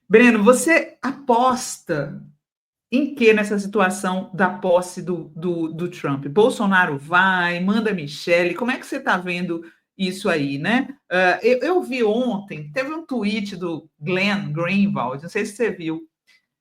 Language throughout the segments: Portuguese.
Breno, você aposta em que nessa situação da posse do Trump? Bolsonaro vai, manda Michele, como é que você está vendo isso aí, né? Eu vi ontem, teve um tweet do Glenn Greenwald, não sei se você viu,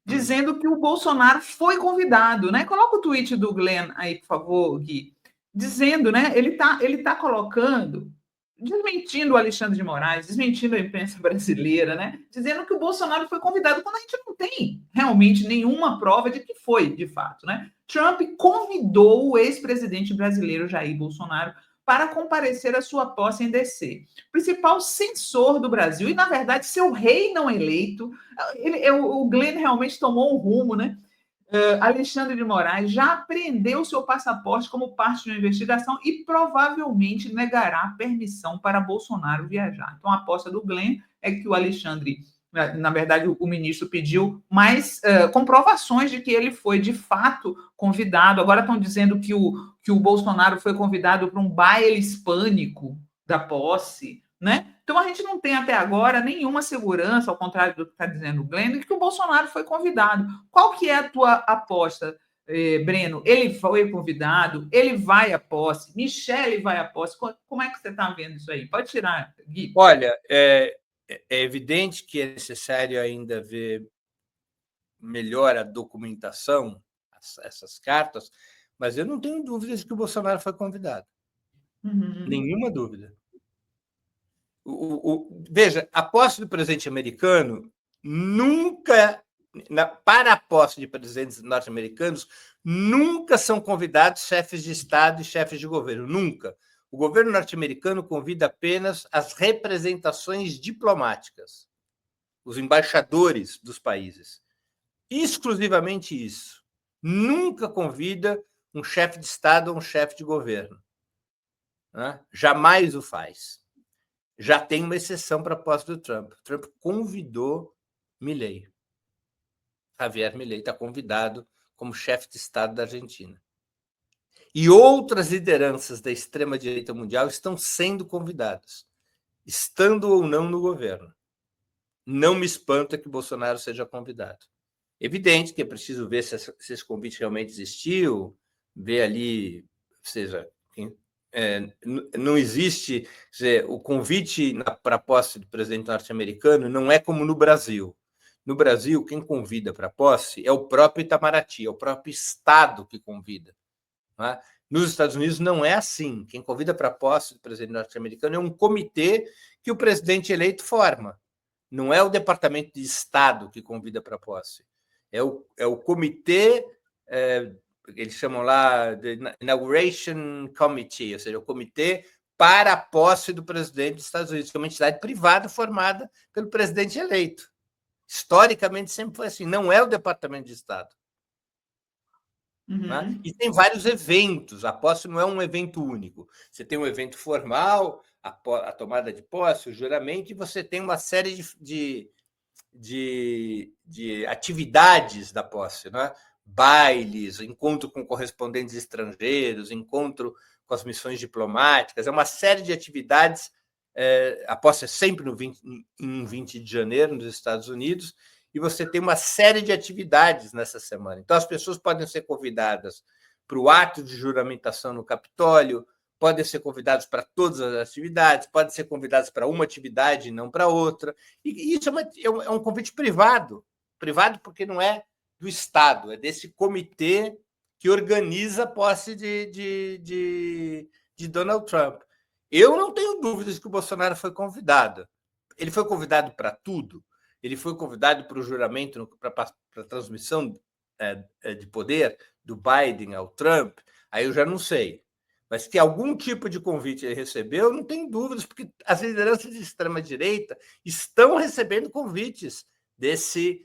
dizendo que o Bolsonaro foi convidado, né? Coloca o tweet do Glenn aí, por favor, Gui. Dizendo, né? Ele tá colocando, desmentindo o Alexandre de Moraes, desmentindo a imprensa brasileira, né? Dizendo que o Bolsonaro foi convidado, quando a gente não tem realmente nenhuma prova de que foi, de fato, né? Trump convidou o ex-presidente brasileiro Jair Bolsonaro para comparecer à sua posse em DC. O principal censor do Brasil, e na verdade seu rei não eleito, o Glenn realmente tomou um rumo, né? Alexandre de Moraes já apreendeu seu passaporte como parte de uma investigação e provavelmente negará permissão para Bolsonaro viajar. Então, a aposta do Glenn é que o Alexandre, na verdade, o ministro pediu mais comprovações de que ele foi de fato convidado. Agora estão dizendo que o Bolsonaro foi convidado para um baile hispânico da posse, né? Então a gente não tem até agora nenhuma segurança, ao contrário do que está dizendo o Glenn, de que o Bolsonaro foi convidado. Qual que é a tua aposta, Breno? Ele foi convidado, ele vai à posse, Michele vai à posse. Como é que você está vendo isso aí? Pode tirar, Gui. Olha, é evidente que é necessário ainda ver melhor a documentação, essas cartas, mas eu não tenho dúvidas de que o Bolsonaro foi convidado. Nenhuma dúvida. Veja, a posse do presidente americano nunca, para a posse de presidentes norte-americanos, nunca são convidados chefes de Estado e chefes de governo, nunca. O governo norte-americano convida apenas as representações diplomáticas, os embaixadores dos países. Exclusivamente isso. Nunca convida um chefe de Estado ou um chefe de governo. Né? Jamais o faz. Já tem uma exceção para a posse do Trump. O Trump convidou Milei. Javier Milei está convidado como chefe de Estado da Argentina. E outras lideranças da extrema-direita mundial estão sendo convidadas, estando ou não no governo. Não me espanta que Bolsonaro seja convidado. Evidente que é preciso ver se esse convite realmente existiu, ver ali, ou seja, não existe, dizer, o convite para a posse do presidente norte-americano não é como no Brasil. No Brasil, quem convida para a posse é o próprio Itamaraty, é o próprio Estado que convida. Né? Nos Estados Unidos não é assim. Quem convida para a posse do presidente norte-americano é um comitê que o presidente eleito forma. Não é o Departamento de Estado que convida para a posse. É o comitê, eles chamam lá de Inauguration Committee, ou seja, o comitê para a posse do presidente dos Estados Unidos, que é uma entidade privada formada pelo presidente eleito. Historicamente, sempre foi assim. Não é o Departamento de Estado. Né? E tem vários eventos. A posse não é um evento único. Você tem um evento formal, a tomada de posse, o juramento, e você tem uma série de atividades da posse, né? Bailes, encontro com correspondentes estrangeiros, encontro com as missões diplomáticas, é uma série de atividades. A posse é sempre em 20 de janeiro, nos Estados Unidos, e você tem uma série de atividades nessa semana. Então, as pessoas podem ser convidadas para o ato de juramentação no Capitólio, podem ser convidados para todas as atividades, podem ser convidados para uma atividade e não para outra. E isso é um convite privado. Privado porque não é do Estado, é desse comitê que organiza a posse de Donald Trump. Eu não tenho dúvidas que o Bolsonaro foi convidado. Ele foi convidado para tudo. Ele foi convidado para o juramento, para a transmissão de poder do Biden ao Trump. Aí eu já não sei. Mas que algum tipo de convite ele recebeu, não tem dúvidas, porque as lideranças de extrema-direita estão recebendo convites desse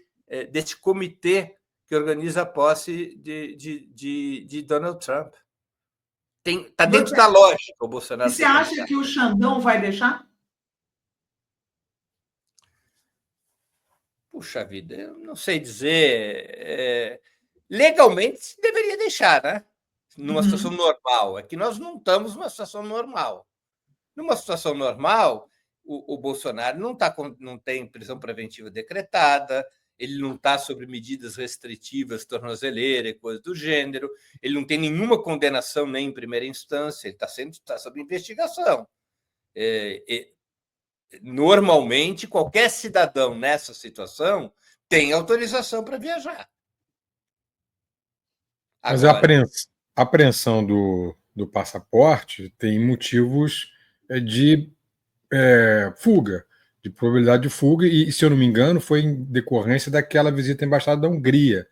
comitê que organiza a posse de Donald Trump. Está dentro da lógica o Bolsonaro. E você acha que o Xandão vai deixar? Puxa vida, eu não sei dizer. Legalmente deveria deixar, né? Numa situação normal. É que nós não estamos numa situação normal. Numa situação normal, o Bolsonaro não tem prisão preventiva decretada, ele não está sobre medidas restritivas, tornozeleira e coisa do gênero, ele não tem nenhuma condenação nem em primeira instância, ele está sob investigação. Normalmente, qualquer cidadão nessa situação tem autorização para viajar. Mas a apreensão do passaporte tem motivos de fuga, de probabilidade de fuga, e, se eu não me engano, foi em decorrência daquela visita à Embaixada da Hungria.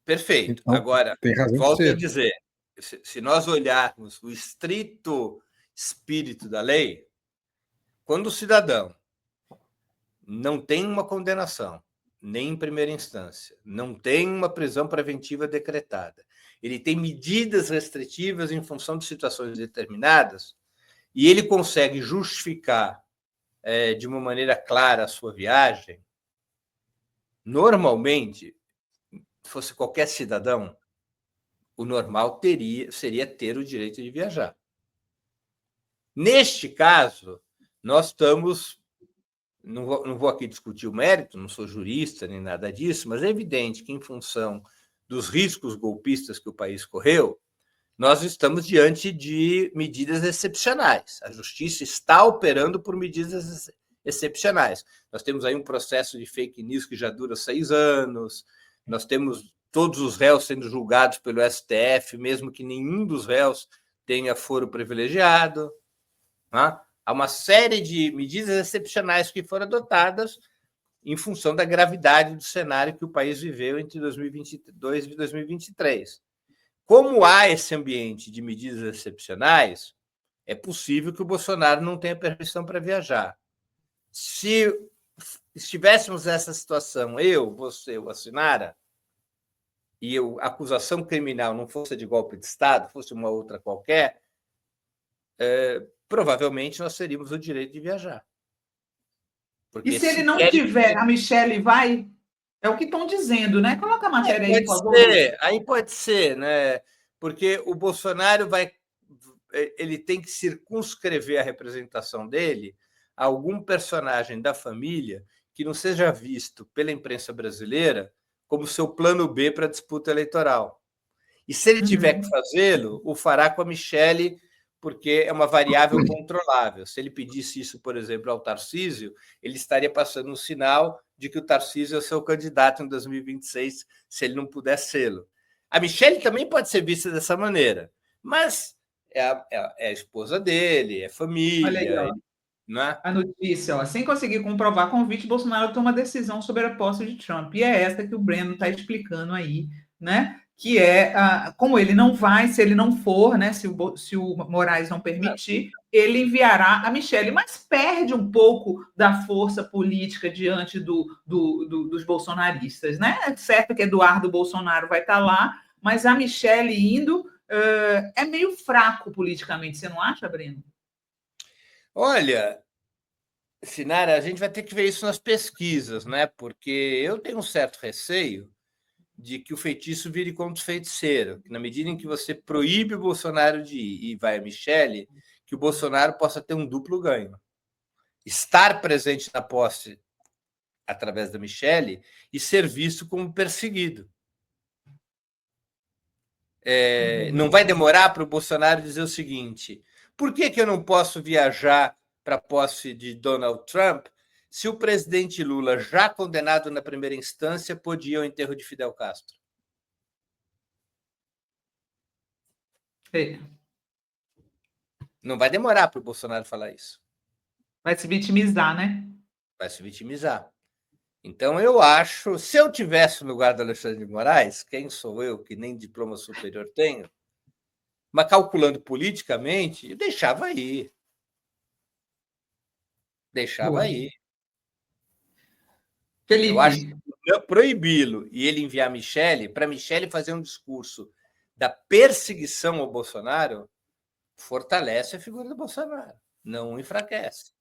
Perfeito. Então, agora, volto a dizer, se nós olharmos o estrito espírito da lei, quando o cidadão não tem uma condenação, nem em primeira instância, não tem uma prisão preventiva decretada, ele tem medidas restritivas em função de situações determinadas, e ele consegue justificar de uma maneira clara a sua viagem, normalmente, se fosse qualquer cidadão, o normal seria ter o direito de viajar. Neste caso, nós estamos... Não vou aqui discutir o mérito, não sou jurista nem nada disso, mas é evidente que, em função dos riscos golpistas que o país correu, nós estamos diante de medidas excepcionais. A justiça está operando por medidas excepcionais. Nós temos aí um processo de fake news que já dura 6 anos, nós temos todos os réus sendo julgados pelo STF, mesmo que nenhum dos réus tenha foro privilegiado. Há uma série de medidas excepcionais que foram adotadas em função da gravidade do cenário que o país viveu entre 2022 e 2023. Como há esse ambiente de medidas excepcionais, é possível que o Bolsonaro não tenha permissão para viajar. Se estivéssemos nessa situação, eu, você, o Assinara, e a acusação criminal não fosse de golpe de Estado, fosse uma outra qualquer, provavelmente nós teríamos o direito de viajar. Porque e se ele não tiver, a Michelle vai? É o que estão dizendo, né? Coloca a matéria aí, por favor. Aí pode ser, né? Porque o Bolsonaro ele tem que circunscrever a representação dele a algum personagem da família que não seja visto pela imprensa brasileira como seu plano B para a disputa eleitoral. E se ele tiver que fazê-lo, o fará com a Michelle, porque é uma variável controlável. Se ele pedisse isso, por exemplo, ao Tarcísio, ele estaria passando um sinal de que o Tarcísio é o seu candidato em 2026, se ele não puder sê-lo. A Michelle também pode ser vista dessa maneira, mas é a esposa dele, é família. Olha aí, né? A notícia, sem conseguir comprovar convite, Bolsonaro toma decisão sobre a posse de Trump. E é essa que o Breno está explicando aí, né? Que é como ele não vai, se ele não for, né? Se o Moraes não permitir, ele enviará a Michelle, mas perde um pouco da força política diante dos bolsonaristas, né? É certo que Eduardo Bolsonaro vai estar lá, mas a Michelle indo é meio fraco politicamente, você não acha, Breno? Olha, Sinara, a gente vai ter que ver isso nas pesquisas, né? Porque eu tenho um certo receio de que o feitiço vire contra o feiticeiro, que na medida em que você proíbe o Bolsonaro de ir e vai a Michelle, que o Bolsonaro possa ter um duplo ganho. Estar presente na posse através da Michelle e ser visto como perseguido. Não vai demorar para o Bolsonaro dizer o seguinte: por que eu não posso viajar para a posse de Donald Trump se o presidente Lula, já condenado na primeira instância, pôde ir ao enterro de Fidel Castro? Não vai demorar para o Bolsonaro falar isso. Vai se vitimizar, né? Vai se vitimizar. Então, eu acho, se eu tivesse no lugar do Alexandre de Moraes, quem sou eu, que nem diploma superior tenho, mas calculando politicamente, eu deixava aí. Deixava aí. Felipe. Eu acho que proibi-lo e ele enviar a Michelle, para a Michelle fazer um discurso da perseguição ao Bolsonaro, fortalece a figura do Bolsonaro, não enfraquece.